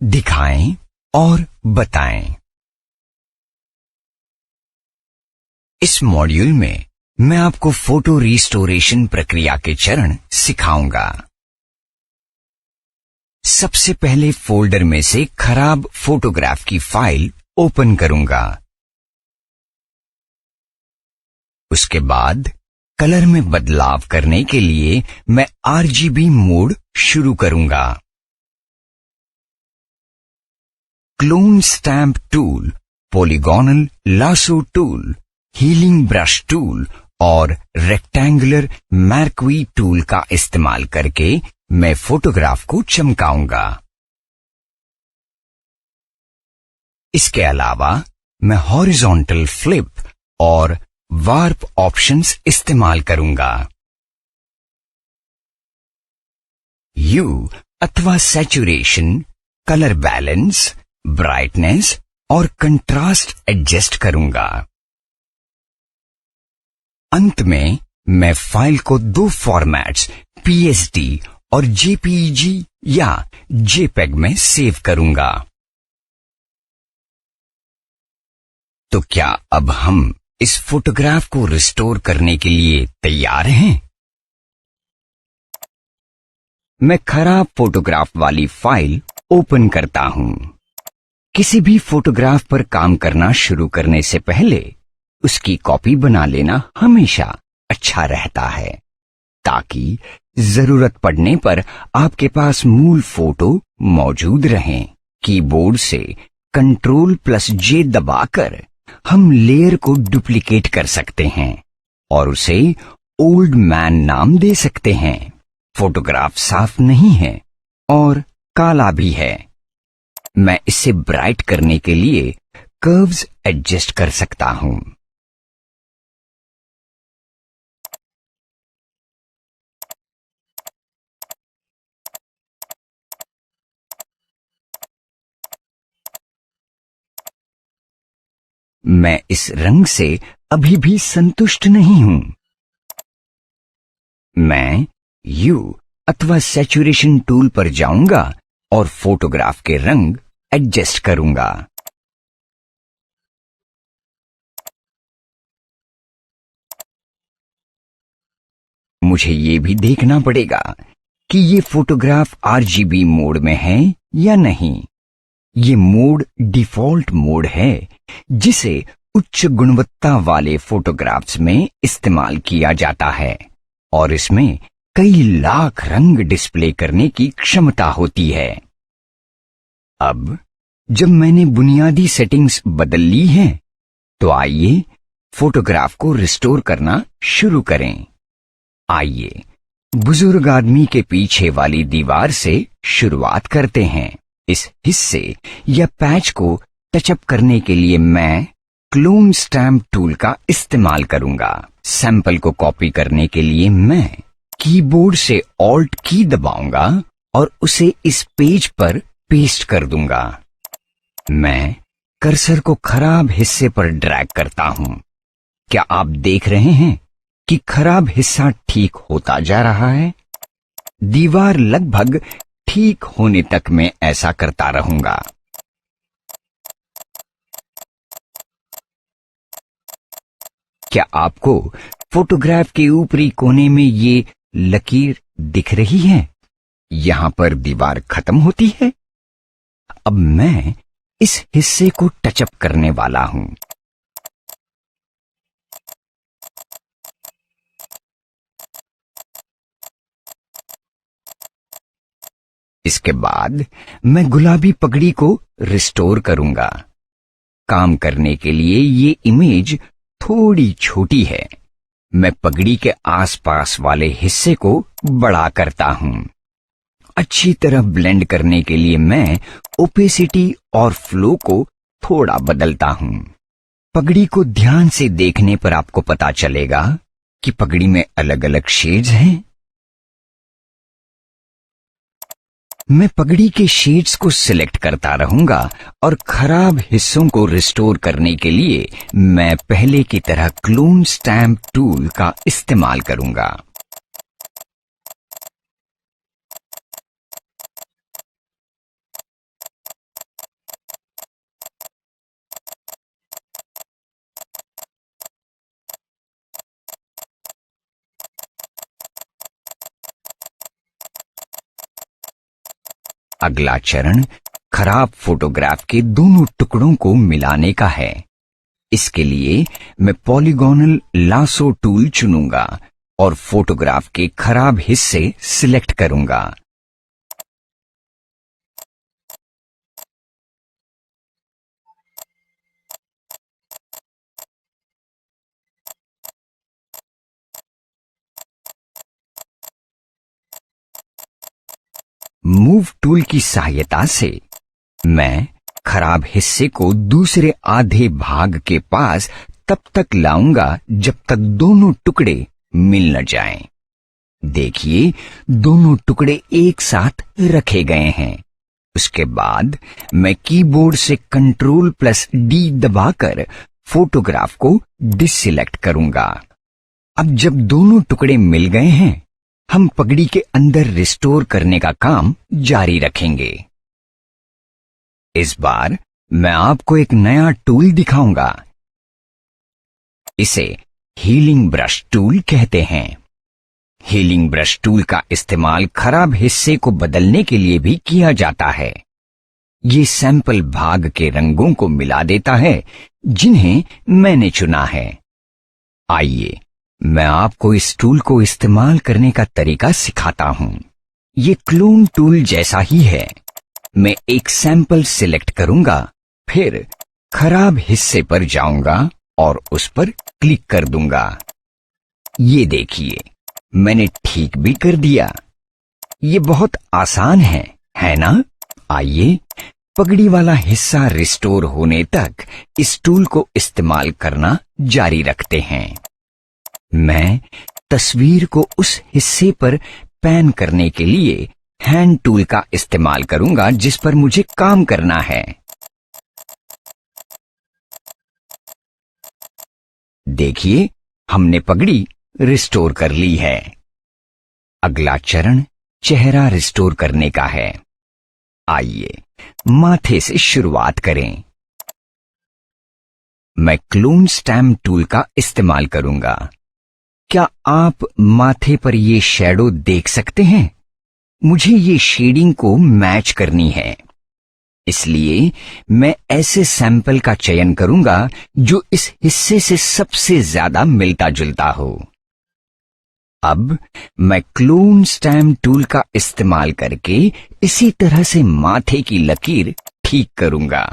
दिखाएं और बताएं। इस मॉड्यूल में मैं आपको फोटो रिस्टोरेशन प्रक्रिया के चरण सिखाऊंगा। सबसे पहले फोल्डर में से खराब फोटोग्राफ की फाइल ओपन करूंगा। उसके बाद कलर में बदलाव करने के लिए मैं RGB मोड शुरू करूंगा। Clone stamp tool, polygonal lasso tool, healing brush tool और रेक्टेंगुलर मैर्क्वी टूल का इस्तेमाल करके मैं फोटोग्राफ को चमकाऊंगा। इसके अलावा मैं हॉरिजॉन्टल फ्लिप और वार्प ऑप्शंस इस्तेमाल करूंगा। ह्यू अथवा सैचुरेशन, कलर बैलेंस, ब्राइटनेस और कंट्रास्ट एडजस्ट करूंगा। अंत में मैं फाइल को दो फॉर्मेट्स PSD और JPEG या JPEG में सेव करूंगा। तो क्या अब हम इस फोटोग्राफ को रिस्टोर करने के लिए तैयार हैं? मैं खराब फोटोग्राफ वाली फाइल ओपन करता हूं। किसी भी फोटोग्राफ पर काम करना शुरू करने से पहले उसकी कॉपी बना लेना हमेशा अच्छा रहता है, ताकि जरूरत पड़ने पर आपके पास मूल फोटो मौजूद रहें। कीबोर्ड से Ctrl+J दबाकर हम लेयर को डुप्लीकेट कर सकते हैं और उसे ओल्ड मैन नाम दे सकते हैं। फोटोग्राफ साफ नहीं है और काला भी है। मैं इसे ब्राइट करने के लिए कर्व्स एडजस्ट कर सकता हूं। मैं इस रंग से अभी भी संतुष्ट नहीं हूं। मैं ह्यू अथवा सैचुरेशन टूल पर जाऊंगा और फोटोग्राफ के रंग एडजस्ट करूंगा। मुझे ये भी देखना पड़ेगा कि ये फोटोग्राफ RGB मोड में है या नहीं। ये मोड डिफॉल्ट मोड है, जिसे उच्च गुणवत्ता वाले फोटोग्राफ्स में इस्तेमाल किया जाता है और इसमें कई लाख रंग डिस्प्ले करने की क्षमता होती है। अब जब मैंने बुनियादी सेटिंग्स बदल ली हैं, तो आइए फोटोग्राफ को रिस्टोर करना शुरू करें। आइए बुजुर्ग आदमी के पीछे वाली दीवार से शुरुआत करते हैं। इस हिस्से या पैच को टचअप करने के लिए मैं क्लोन स्टैम्प टूल का इस्तेमाल करूंगा। सैंपल को कॉपी करने के लिए मैं कीबोर्ड से ऑल्ट की दबाऊंगा और उसे इस पेज पर पेस्ट कर दूंगा। मैं कर्सर को खराब हिस्से पर ड्रैग करता हूं। क्या आप देख रहे हैं कि खराब हिस्सा ठीक होता जा रहा है? दीवार लगभग ठीक होने तक मैं ऐसा करता रहूंगा। क्या आपको फोटोग्राफ के ऊपरी कोने में ये लकीर दिख रही है? यहां पर दीवार खत्म होती है। अब मैं इस हिस्से को टचअप करने वाला हूं। इसके बाद मैं गुलाबी पगड़ी को रिस्टोर करूंगा। काम करने के लिए ये इमेज थोड़ी छोटी है। मैं पगड़ी के आसपास वाले हिस्से को बड़ा करता हूं। अच्छी तरह ब्लेंड करने के लिए मैं ओपेसिटी और फ्लो को थोड़ा बदलता हूं। पगड़ी को ध्यान से देखने पर आपको पता चलेगा कि पगड़ी में अलग अलग शेड्स हैं। मैं पगड़ी के शेड्स को सिलेक्ट करता रहूंगा और खराब हिस्सों को रिस्टोर करने के लिए मैं पहले की तरह क्लोन स्टैम्प टूल का इस्तेमाल करूंगा। अगला चरण खराब फोटोग्राफ के दोनों टुकड़ों को मिलाने का है। इसके लिए मैं पॉलीगोनल लासो टूल चुनूंगा और फोटोग्राफ के खराब हिस्से सिलेक्ट करूंगा। मूव टूल की सहायता से मैं खराब हिस्से को दूसरे आधे भाग के पास तब तक लाऊंगा जब तक दोनों टुकड़े मिल न जाएं। देखिए, दोनों टुकड़े एक साथ रखे गए हैं। उसके बाद मैं कीबोर्ड से Ctrl+D दबाकर फोटोग्राफ को डिससिलेक्ट करूंगा। अब जब दोनों टुकड़े मिल गए हैं, हम पगड़ी के अंदर रिस्टोर करने का काम जारी रखेंगे। इस बार मैं आपको एक नया टूल दिखाऊंगा। इसे हीलिंग ब्रश टूल कहते हैं। हीलिंग ब्रश टूल का इस्तेमाल खराब हिस्से को बदलने के लिए भी किया जाता है। ये सैंपल भाग के रंगों को मिला देता है जिन्हें मैंने चुना है। आइए, मैं आपको इस टूल को इस्तेमाल करने का तरीका सिखाता हूं। ये क्लोन टूल जैसा ही है। मैं एक सैंपल सिलेक्ट करूंगा, फिर खराब हिस्से पर जाऊंगा और उस पर क्लिक कर दूंगा। ये देखिए, मैंने ठीक भी कर दिया। ये बहुत आसान है ना? आइए, पगड़ी वाला हिस्सा रिस्टोर होने तक इस टूल को इस्तेमाल करना जारी रखते हैं। मैं तस्वीर को उस हिस्से पर पैन करने के लिए हैंड टूल का इस्तेमाल करूंगा जिस पर मुझे काम करना है। देखिए, हमने पगड़ी रिस्टोर कर ली है। अगला चरण चेहरा रिस्टोर करने का है। आइए, माथे से शुरुआत करें। मैं क्लोन स्टैम्प टूल का इस्तेमाल करूंगा। क्या आप माथे पर ये शैडो देख सकते हैं? मुझे ये शेडिंग को मैच करनी है, इसलिए मैं ऐसे सैंपल का चयन करूंगा जो इस हिस्से से सबसे ज्यादा मिलता जुलता हो। अब मैं क्लोन स्टैम्प टूल का इस्तेमाल करके इसी तरह से माथे की लकीर ठीक करूंगा।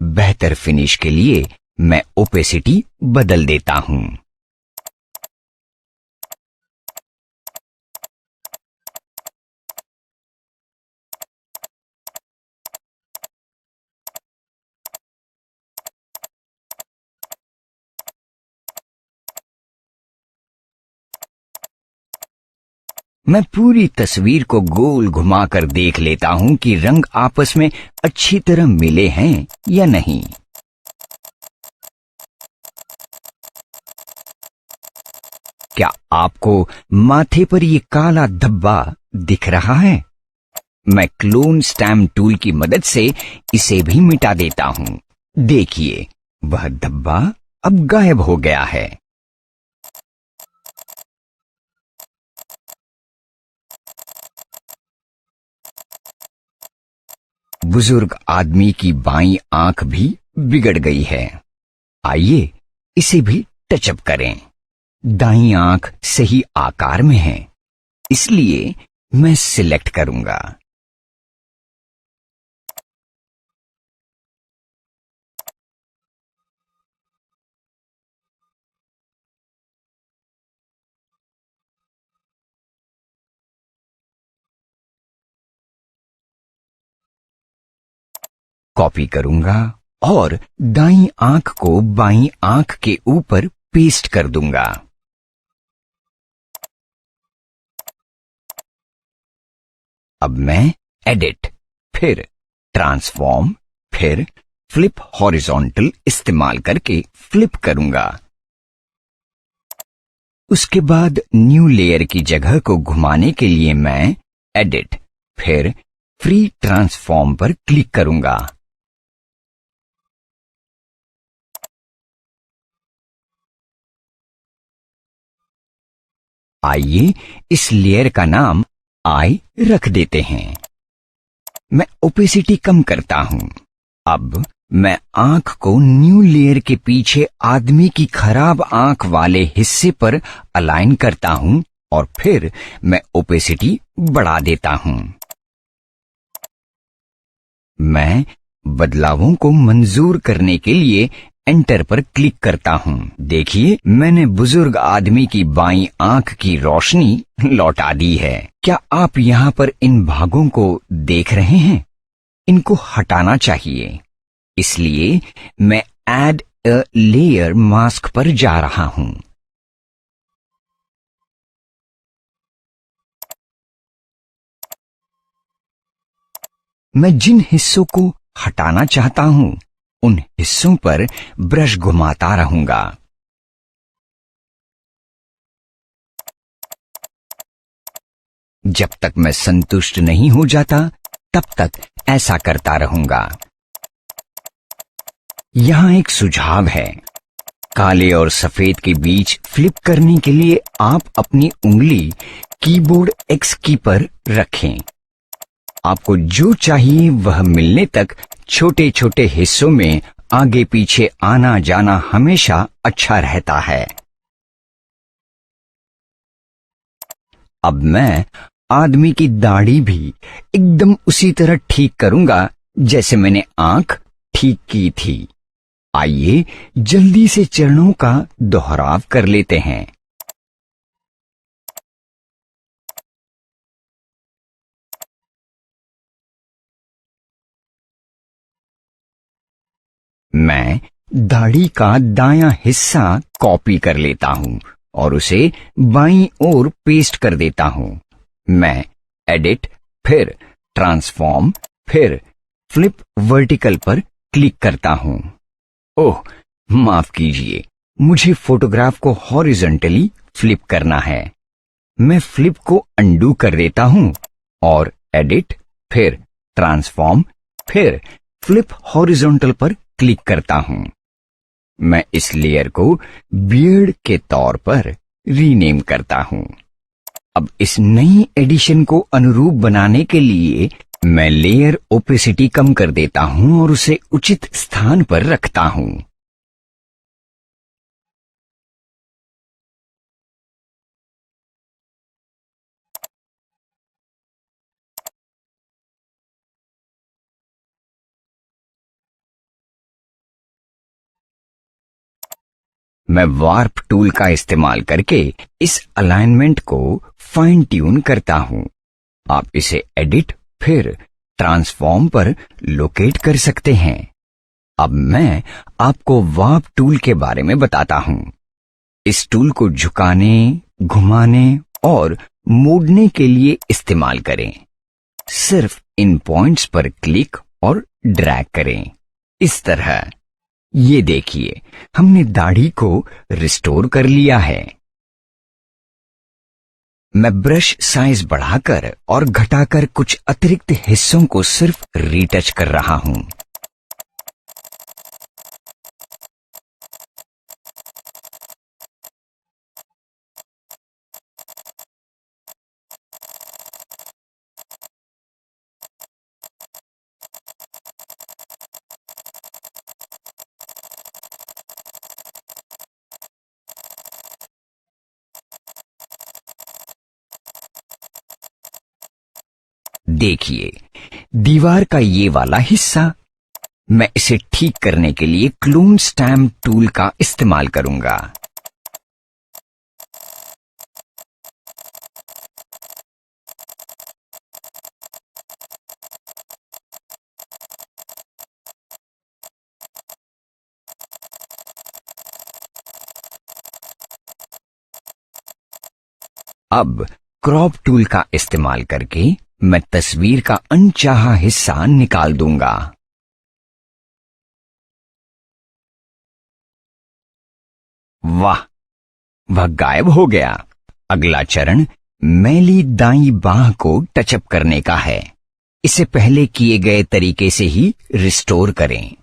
बेहतर फिनिश के लिए मैं ओपेसिटी बदल देता हूं। मैं पूरी तस्वीर को गोल घुमाकर देख लेता हूं कि रंग आपस में अच्छी तरह मिले हैं या नहीं। क्या आपको माथे पर ये काला धब्बा दिख रहा है? मैं क्लोन स्टैम्प टूल की मदद से इसे भी मिटा देता हूं। देखिए, वह धब्बा अब गायब हो गया है। बुजुर्ग आदमी की बाईं आंख भी बिगड़ गई है। आइए, इसे भी टचअप करें। दाईं आंख सही आकार में है, इसलिए मैं सिलेक्ट करूंगा। कॉपी करूंगा और दाईं आंख को बाईं आंख के ऊपर पेस्ट कर दूंगा। अब मैं एडिट, फिर ट्रांसफॉर्म, फिर फ्लिप हॉरिजॉन्टल इस्तेमाल करके फ्लिप करूंगा। उसके बाद न्यू लेयर की जगह को घुमाने के लिए मैं एडिट, फिर फ्री ट्रांसफॉर्म पर क्लिक करूंगा। आइए इस लेयर का नाम आई रख देते हैं। मैं ओपेसिटी कम करता हूं। अब मैं आंख को न्यू लेयर के पीछे आदमी की खराब आंख वाले हिस्से पर अलाइन करता हूं और फिर मैं ओपेसिटी बढ़ा देता हूं। मैं बदलावों को मंजूर करने के लिए एंटर पर क्लिक करता हूं। देखिए, मैंने बुजुर्ग आदमी की बाईं आंख की रोशनी लौटा दी है। क्या आप यहाँ पर इन भागों को देख रहे हैं? इनको हटाना चाहिए, इसलिए मैं ऐड अ लेयर मास्क पर जा रहा हूं। मैं जिन हिस्सों को हटाना चाहता हूं उन हिस्सों पर ब्रश घुमाता रहूंगा। जब तक मैं संतुष्ट नहीं हो जाता तब तक ऐसा करता रहूंगा। यहां एक सुझाव है। काले और सफेद के बीच फ्लिप करने के लिए आप अपनी उंगली कीबोर्ड एक्स की पर रखें। आपको जो चाहिए वह मिलने तक छोटे छोटे हिस्सों में आगे पीछे आना जाना हमेशा अच्छा रहता है। अब मैं आदमी की दाढ़ी भी एकदम उसी तरह ठीक करूंगा जैसे मैंने आंख ठीक की थी। आइए जल्दी से चरणों का दोहराव कर लेते हैं। मैं दाढ़ी का दायां हिस्सा कॉपी कर लेता हूं और उसे बाईं ओर पेस्ट कर देता हूं। मैं एडिट, फिर ट्रांसफॉर्म, फिर फ्लिप वर्टिकल पर क्लिक करता हूं। ओह, माफ कीजिए, मुझे फोटोग्राफ को हॉरिजॉन्टली फ्लिप करना है। मैं फ्लिप को अंडू कर देता हूं और एडिट, फिर ट्रांसफॉर्म, फिर फ्लिप हॉरिजॉन्टल पर क्लिक करता हूं। मैं इस लेयर को बियर्ड के तौर पर रीनेम करता हूं। अब इस नई एडिशन को अनुरूप बनाने के लिए मैं लेयर ओपेसिटी कम कर देता हूं और उसे उचित स्थान पर रखता हूं। मैं वार्प टूल का इस्तेमाल करके इस अलाइनमेंट को फाइन ट्यून करता हूं। आप इसे एडिट, फिर ट्रांसफॉर्म पर लोकेट कर सकते हैं। अब मैं आपको वार्प टूल के बारे में बताता हूं। इस टूल को झुकाने, घुमाने और मोड़ने के लिए इस्तेमाल करें। सिर्फ इन पॉइंट्स पर क्लिक और ड्रैग करें, इस तरह। ये देखिए, हमने दाढ़ी को रिस्टोर कर लिया है। मैं ब्रश साइज बढ़ाकर और घटाकर कुछ अतिरिक्त हिस्सों को सिर्फ रीटच कर रहा हूं। देखिए, दीवार का ये वाला हिस्सा। मैं इसे ठीक करने के लिए क्लोन स्टैम्प टूल का इस्तेमाल करूंगा। अब क्रॉप टूल का इस्तेमाल करके मैं तस्वीर का अनचाहा हिस्सा निकाल दूंगा। वाह, वह गायब हो गया। अगला चरण मैली दाईं बाह को टचअप करने का है। इसे पहले किए गए तरीके से ही रिस्टोर करें।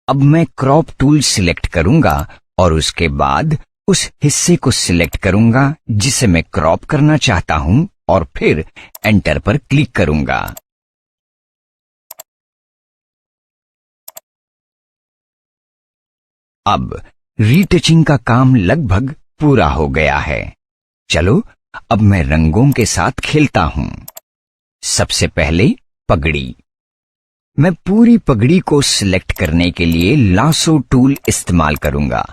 अब मैं क्रॉप टूल सिलेक्ट करूंगा और उसके बाद उस हिस्से को सिलेक्ट करूंगा जिसे मैं क्रॉप करना चाहता हूं और फिर एंटर पर क्लिक करूंगा। अब रीटचिंग का काम लगभग पूरा हो गया है। चलो अब मैं रंगों के साथ खेलता हूं। सबसे पहले पगड़ी। मैं पूरी पगड़ी को सिलेक्ट करने के लिए लासो टूल इस्तेमाल करूंगा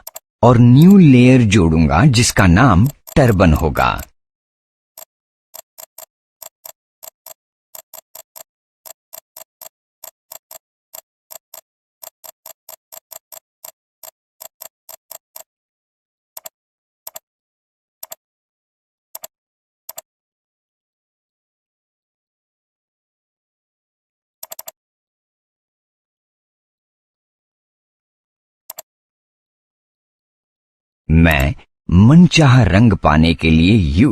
और न्यू लेयर जोड़ूंगा जिसका नाम टर्बन होगा। मैं मनचाहा रंग पाने के लिए यू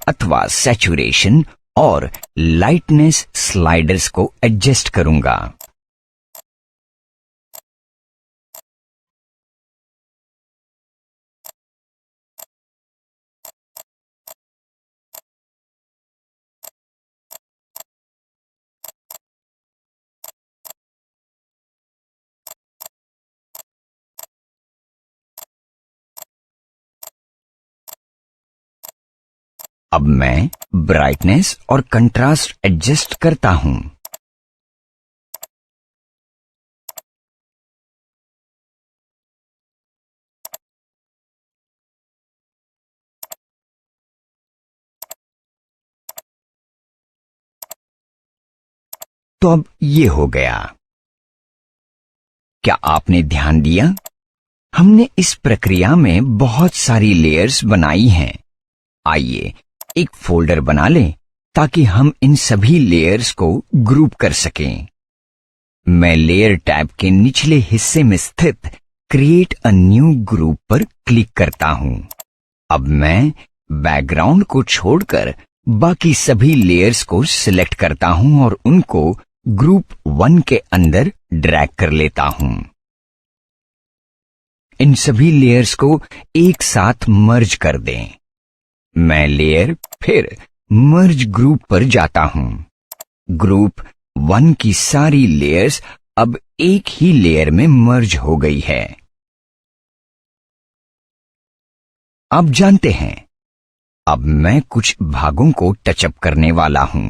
अथवा सैचुरेशन और लाइटनेस स्लाइडर्स को एडजस्ट करूंगा। अब मैं ब्राइटनेस और कंट्रास्ट एडजस्ट करता हूं। तो अब ये हो गया। क्या आपने ध्यान दिया? हमने इस प्रक्रिया में बहुत सारी लेयर्स बनाई हैं। आइए एक फोल्डर बना लें ताकि हम इन सभी लेयर्स को ग्रुप कर सकें। मैं लेयर टैब के निचले हिस्से में स्थित क्रिएट अ न्यू ग्रुप पर क्लिक करता हूं। अब मैं बैकग्राउंड को छोड़कर बाकी सभी लेयर्स को सिलेक्ट करता हूं और उनको ग्रुप 1 के अंदर ड्रैग कर लेता हूं। इन सभी लेयर्स को एक साथ मर्ज कर दें। मैं लेयर फिर मर्ज ग्रुप पर जाता हूं। ग्रुप 1 की सारी लेयर्स अब एक ही लेयर में मर्ज हो गई है। आप जानते हैं, अब मैं कुछ भागों को टचअप करने वाला हूं।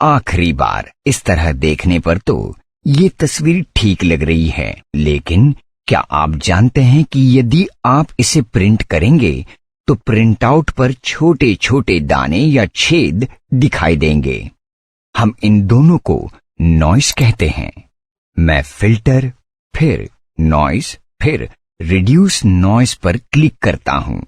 आखिरी बार इस तरह देखने पर तो ये तस्वीर ठीक लग रही है, लेकिन क्या आप जानते हैं कि यदि आप इसे प्रिंट करेंगे तो प्रिंट आउट पर छोटे छोटे दाने या छेद दिखाई देंगे। हम इन दोनों को नॉइस कहते हैं। मैं फिल्टर फिर नॉइस फिर रिड्यूस नॉइस पर क्लिक करता हूं।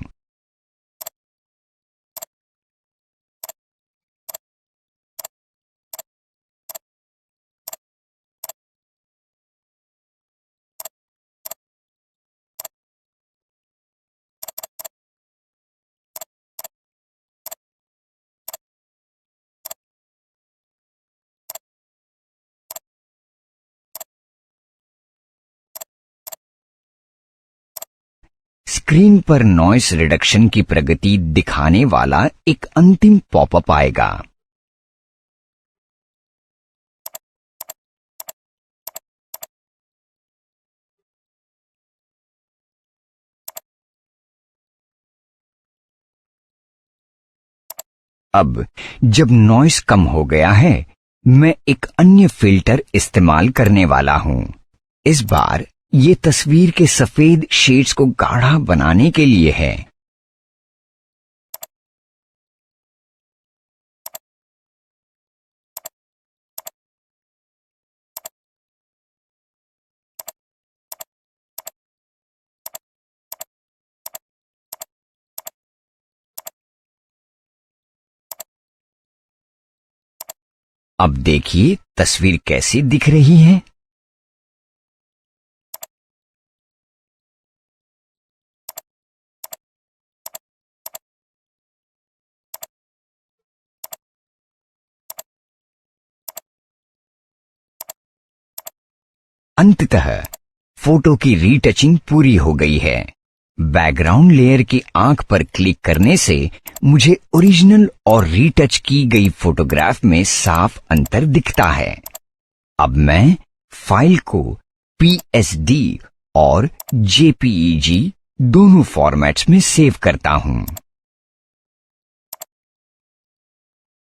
स्क्रीन पर नॉइस रिडक्शन की प्रगति दिखाने वाला एक अंतिम पॉपअप आएगा। अब जब नॉइस कम हो गया है, मैं एक अन्य फिल्टर इस्तेमाल करने वाला हूं। इस बार ये तस्वीर के सफेद शेड्स को गाढ़ा बनाने के लिए है। अब देखिए तस्वीर कैसी दिख रही है। अंततः फोटो की रीटचिंग पूरी हो गई है। बैकग्राउंड लेयर की आंख पर क्लिक करने से मुझे ओरिजिनल और रीटच की गई फोटोग्राफ में साफ अंतर दिखता है। अब मैं फाइल को PSD और JPEG दोनों फॉर्मेट्स में सेव करता हूं।